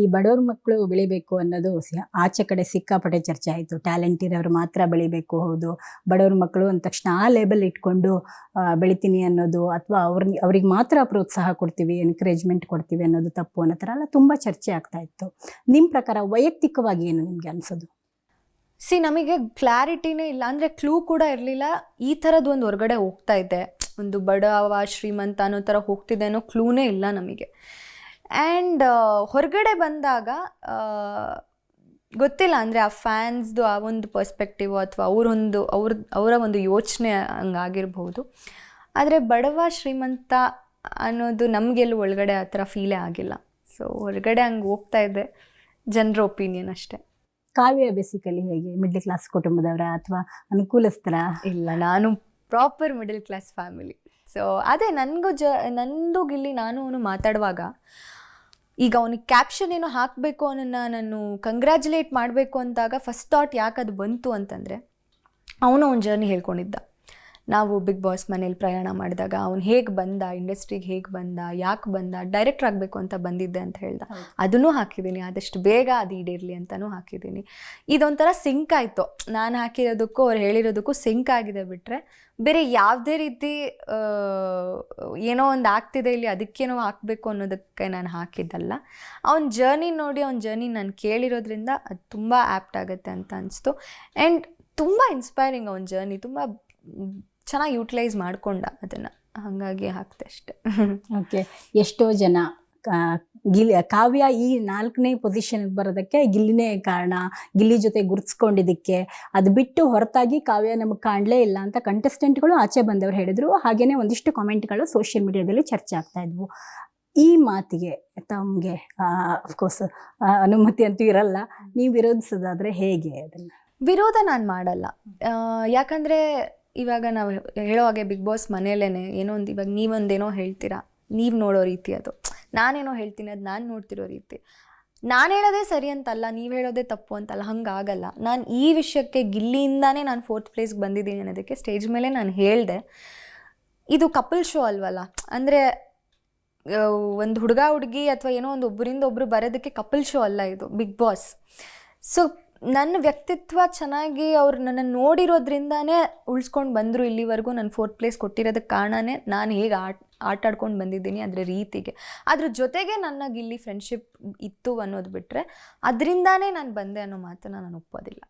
ಈ ಬಡವ್ರ ಮಕ್ಕಳು ಬೆಳಿಬೇಕು ಅನ್ನೋದು ಆಚೆ ಕಡೆ ಸಿಕ್ಕಾಪಟ್ಟೆ ಚರ್ಚೆ ಆಯಿತು. ಟ್ಯಾಲೆಂಟ್ ಇರೋರು ಮಾತ್ರ ಬೆಳಿಬೇಕು, ಹೌದು ಬಡವ್ರ ಮಕ್ಕಳು ಅಂದ ತಕ್ಷಣ ಆ ಲೇಬಲ್ ಇಟ್ಕೊಂಡು ಬೆಳಿತೀನಿ ಅನ್ನೋದು, ಅಥವಾ ಅವ್ರಿಗೆ ಮಾತ್ರ ಪ್ರೋತ್ಸಾಹ ಕೊಡ್ತೀವಿ, ಎನ್ಕರೇಜ್ಮೆಂಟ್ ಕೊಡ್ತೀವಿ ಅನ್ನೋದು ತಪ್ಪು ಅನ್ನೋ ಥರ ಎಲ್ಲ ತುಂಬ ಚರ್ಚೆ ಆಗ್ತಾ ಇತ್ತು. ನಿಮ್ಮ ಪ್ರಕಾರ ವೈಯಕ್ತಿಕವಾಗಿ ಏನು ನಿಮಗೆ ಅನಿಸೋದು? ನಮಗೆ ಕ್ಲಾರಿಟಿನೇ ಇಲ್ಲ, ಅಂದರೆ ಕ್ಲೂ ಕೂಡ ಇರಲಿಲ್ಲ. ಈ ಥರದ್ದು ಒಂದು ಹೊರಗಡೆ ಹೋಗ್ತಾ ಇದೆ, ಒಂದು ಬಡವ ಶ್ರೀಮಂತ ಅನ್ನೋ ಥರ ಹೋಗ್ತಿದೆ ಅನ್ನೋ ಕ್ಲೂನೇ ಇಲ್ಲ ನಮಗೆ. ಆ್ಯಂಡ್ ಹೊರಗಡೆ ಬಂದಾಗ ಗೊತ್ತಿಲ್ಲ, ಅಂದರೆ ಆ ಫ್ಯಾನ್ಸ್ದು ಆ ಒಂದು ಪರ್ಸ್ಪೆಕ್ಟಿವ್ ಅಥವಾ ಅವರ ಒಂದು ಯೋಚನೆ ಹಂಗಾಗಿರ್ಬೋದು. ಆದರೆ ಬಡವ ಶ್ರೀಮಂತ ಅನ್ನೋದು ನಮಗೆಲ್ಲೂ ಒಳಗಡೆ ಆ ಥರ ಫೀಲೇ ಆಗಿಲ್ಲ. ಸೊ ಹೊರಗಡೆ ಹಂಗೆ ಹೋಗ್ತಾ ಇದೆ, ಜನರ ಒಪಿನಿಯನ್ ಅಷ್ಟೇ. ಕಾವ್ಯ ಬೇಸಿಕಲಿ ಹೇಗೆ, ಮಿಡ್ಲ್ ಕ್ಲಾಸ್ ಕುಟುಂಬದವರ ಅಥವಾ ಅನುಕೂಲಸ್ಥರ? ಇಲ್ಲ, ನಾನು proper middle class family. So ಅದೇ ನಂದು ಗಿಲ್ಲಿ ನಾನು ಅವನು ಮಾತಾಡುವಾಗ, ಈಗ ಅವನಿಗೆ ಕ್ಯಾಪ್ಷನ್ ಏನೋ ಹಾಕಬೇಕು ಅವನನ್ನು ನಾನು ಕಂಗ್ರ್ಯಾಚುಲೇಟ್ ಮಾಡಬೇಕು ಅಂತಾಗ ಫಸ್ಟ್ ಥಾಟ್ ಯಾಕೆ ಅದು ಬಂತು ಅಂತಂದರೆ, ಅವನ ಜರ್ನಿ ಹೇಳ್ಕೊಂಡಿದ್ದ. ನಾವು ಬಿಗ್ ಬಾಸ್ ಮನೇಲಿ ಪ್ರಯಾಣ ಮಾಡಿದಾಗ ಅವ್ನು ಹೇಗೆ ಬಂದ, ಇಂಡಸ್ಟ್ರಿಗೆ ಹೇಗೆ ಬಂದ, ಯಾಕೆ ಬಂದ, ಡೈರೆಕ್ಟರ್ ಆಗಬೇಕು ಅಂತ ಬಂದಿದ್ದೆ ಅಂತ ಹೇಳ್ದ. ಅದನ್ನೂ ಹಾಕಿದ್ದೀನಿ, ಆದಷ್ಟು ಬೇಗ ಅದು ಈಡೇರಲಿ ಅಂತಲೂ ಹಾಕಿದ್ದೀನಿ. ಇದೊಂಥರ ಸಿಂಕ್ ಆಯಿತು, ನಾನು ಹಾಕಿರೋದಕ್ಕೂ ಅವ್ರು ಹೇಳಿರೋದಕ್ಕೂ ಸಿಂಕ್ ಆಗಿದೆ. ಬಿಟ್ಟರೆ ಬೇರೆ ಯಾವುದೇ ರೀತಿ ಏನೋ ಒಂದು ಆಗ್ತಿದೆ ಇಲ್ಲಿ ಅದಕ್ಕೇನೋ ಹಾಕಬೇಕು ಅನ್ನೋದಕ್ಕೆ ನಾನು ಹಾಕಿದ್ದಲ್ಲ. ಅವ್ನ ಜರ್ನಿ ನೋಡಿ, ಅವ್ನ ಜರ್ನಿ ನಾನು ಕೇಳಿರೋದ್ರಿಂದ ಅದು ತುಂಬ ಆ್ಯಪ್ಟ್ ಆಗುತ್ತೆ ಅಂತ ಅನಿಸ್ತು. ಆ್ಯಂಡ್ ತುಂಬ ಇನ್ಸ್ಪೈರಿಂಗ್ ಅವನ ಜರ್ನಿ, ತುಂಬ ಚೆನ್ನಾಗಿ ಯೂಟಿಲೈಸ್ ಮಾಡಿಕೊಂಡ ಅದನ್ನು, ಹಾಗಾಗಿ ಹಾಕ್ತೆ ಅಷ್ಟೆ. ಓಕೆ, ಎಷ್ಟೋ ಜನ ಕಾವ್ಯ ಈ 4ನೇ ಪೊಸಿಷನ್ಗೆ ಬರೋದಕ್ಕೆ ಗಿಲ್ಲಿನೇ ಕಾರಣ, ಗಿಲ್ಲಿ ಜೊತೆ ಗುರ್ತಿಸ್ಕೊಂಡಿದ್ದಕ್ಕೆ, ಅದು ಬಿಟ್ಟು ಹೊರತಾಗಿ ಕಾವ್ಯ ನಮಗೆ ಕಾಣಲೇ ಇಲ್ಲ ಅಂತ ಕಂಟೆಸ್ಟೆಂಟ್ಗಳು ಆಚೆ ಬಂದವರು ಹೇಳಿದರು. ಹಾಗೆಯೇ ಒಂದಿಷ್ಟು ಕಾಮೆಂಟ್ಗಳು ಸೋಷಿಯಲ್ ಮೀಡಿಯಾದಲ್ಲಿ ಚರ್ಚೆ ಆಗ್ತಾ ಇದ್ವು. ಈ ಮಾತಿಗೆ ತಮಗೆ ಅಫ್ಕೋರ್ಸ್ ಅನುಮತಿ ಅಂತೂ ಇರಲ್ಲ, ನೀವು ವಿರೋಧಿಸೋದಾದರೆ ಹೇಗೆ ಅದನ್ನು? ವಿರೋಧ ನಾನು ಮಾಡಲ್ಲ, ಯಾಕಂದರೆ ಇವಾಗ ನಾವು ಹೇಳೋ ಹಾಗೆ ಬಿಗ್ ಬಾಸ್ ಮನೇಲೇ ಏನೋ ಒಂದು, ಇವಾಗ ನೀವೊಂದೇನೋ ಹೇಳ್ತೀರಾ, ನೀವು ನೋಡೋ ರೀತಿ ಅದು, ನಾನೇನೋ ಹೇಳ್ತೀನಿ ಅದು ನಾನು ನೋಡ್ತಿರೋ ರೀತಿ. ನಾನು ಹೇಳೋದೇ ಸರಿ ಅಂತಲ್ಲ, ನೀವು ಹೇಳೋದೇ ತಪ್ಪು ಅಂತಲ್ಲ, ಹಂಗಾಗಲ್ಲ. ನಾನು ಈ ವಿಷಯಕ್ಕೆ ಗಿಲ್ಲಿಯಿಂದಾನೇ ನಾನು 4th ಪ್ಲೇಸ್ಗೆ ಬಂದಿದ್ದೀನಿ ಅನ್ನೋದಕ್ಕೆ ಸ್ಟೇಜ್ ಮೇಲೆ ನಾನು ಹೇಳಿದೆ. ಇದು ಕಪಲ್ ಶೋ ಅಲ್ವಲ್ಲ, ಅಂದರೆ ಒಂದು ಹುಡುಗ ಹುಡುಗಿ ಅಥವಾ ಏನೋ ಒಂದು ಒಬ್ಬರಿಂದ ಒಬ್ಬರು ಬರೋದಕ್ಕೆ ಕಪಲ್ ಶೋ ಅಲ್ಲ ಇದು, ಬಿಗ್ ಬಾಸ್. ಸೊ ನನ್ನ ವ್ಯಕ್ತಿತ್ವ ಚೆನ್ನಾಗಿ ಅವ್ರು ನನ್ನನ್ನು ನೋಡಿರೋದ್ರಿಂದಾನೇ ಉಳಿಸ್ಕೊಂಡು ಬಂದರು ಇಲ್ಲಿವರೆಗೂ. ನಾನು 4th ಪ್ಲೇಸ್ ಕೊಟ್ಟಿರೋದಕ್ಕೆ ಕಾರಣನೇ ನಾನು ಹೇಗೆ ಆಟ ಆಡ್ಕೊಂಡು ಬಂದಿದ್ದೀನಿ ಅದರ ರೀತಿಗೆ. ಅದ್ರ ಜೊತೆಗೆ ನನ್ನ ಗಿಲ್ಲಿ ಫ್ರೆಂಡ್ಶಿಪ್ ಇತ್ತು ಅನ್ನೋದು ಬಿಟ್ಟರೆ ಅದರಿಂದಾನೇ ನಾನು ಬಂದೆ ಅನ್ನೋ ಮಾತನ್ನು ನಾನು ಒಪ್ಪೋದಿಲ್ಲ.